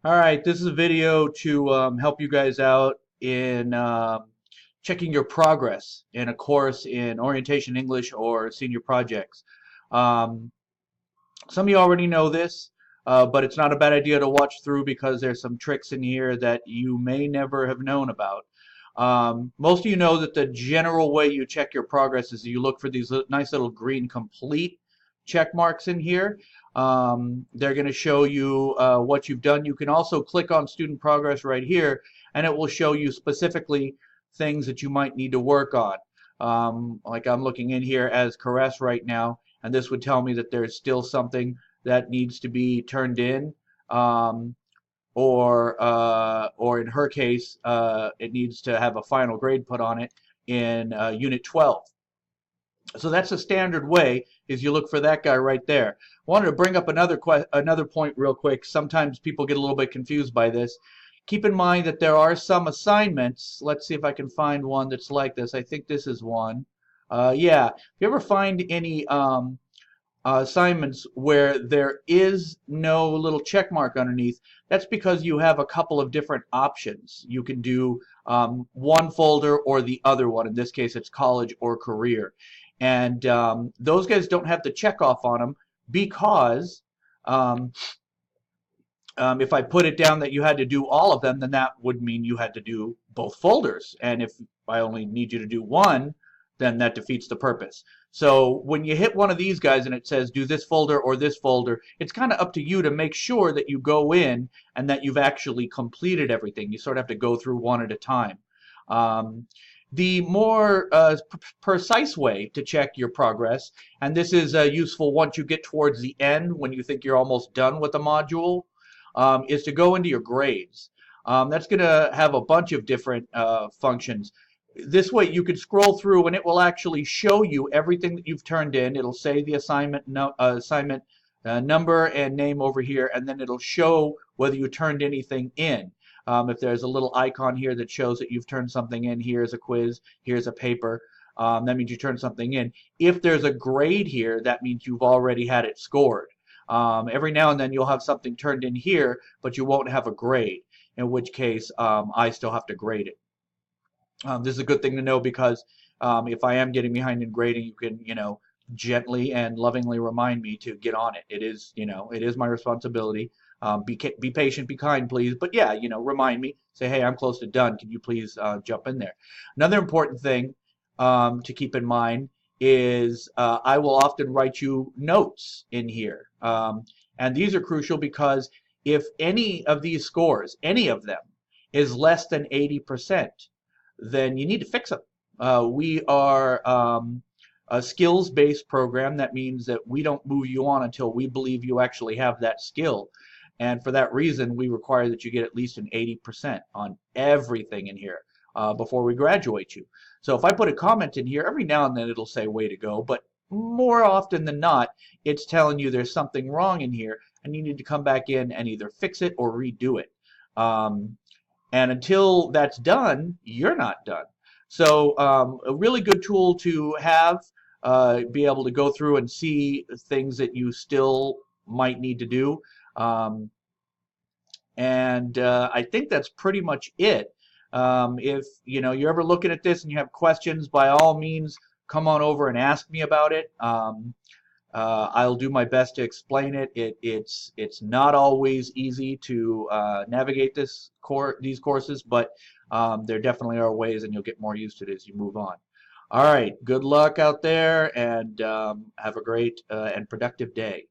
All right, this is a video to help you guys out in checking your progress in a course in orientation English or senior projects. Um, some of you already know this, but it's not a bad idea to watch through because there's some tricks in here that you may never have known about. Most of you know that the general way you check your progress is you look for these nice little green complete check marks in here. They're going to show you what you've done. You can also click on student progress right here, and it will show you specifically things that you might need to work on. Like I'm looking in here as Caress right now, and this would tell me that there's still something that needs to be turned in. Um, or in her case, it needs to have a final grade put on it in Unit 12. So that's the standard way, is you look for that guy right there. I wanted to bring up another point real quick. Sometimes people get a little bit confused by this. Keep in mind that there are some assignments. Let's see if I can find one that's like this. I think this is one. Yeah, if you ever find any assignments where there is no little check mark underneath, that's because you have a couple of different options. You can do one folder or the other one. In this case, it's college or career. And those guys don't have the check off on them because um, if I put it down that you had to do all of them, then that would mean you had to do both folders. And if I only need you to do one, then that defeats the purpose. So when you hit one of these guys and it says do this folder or this folder, it's kind of up to you to make sure that you go in and that you've actually completed everything. You sort of have to go through one at a time. The more precise way to check your progress, and this is useful once you get towards the end when you think you're almost done with the module, is to go into your grades. That's going to have a bunch of different functions. This way you can scroll through and it will actually show you everything that you've turned in. It'll say the assignment number and name over here, and then it'll show whether you turned anything in. If there's a little icon here that shows that you've turned something in, here's a quiz, here's a paper, that means you turned something in. If there's a grade here, that means you've already had it scored. Every now and then you'll have something turned in here, but you won't have a grade, in which case I still have to grade it. This is a good thing to know because if I am getting behind in grading, you can, gently and lovingly remind me to get on it. It is, it is my responsibility. Be patient, be kind, please. But yeah, remind me. Say, hey, I'm close to done. Can you please jump in there? Another important thing to keep in mind is I will often write you notes in here. And these are crucial because if any of these scores, any of them, is less than 80%, then you need to fix them. We are a skills-based program. That means that we don't move you on until we believe you actually have that skill. And for that reason, we require that you get at least an 80% on everything in here before we graduate you. So if I put a comment in here, every now and then it'll say way to go, but more often than not, it's telling you there's something wrong in here and you need to come back in and either fix it or redo it. And until that's done, you're not done. So a really good tool to have, be able to go through and see things that you still might need to do. I think that's pretty much it. If you're ever looking at this and you have questions, by all means, come on over and ask me about it. I'll do my best to explain it. It's not always easy to navigate these courses, but there definitely are ways, and you'll get more used to it as you move on. All right, good luck out there, and have a great and productive day.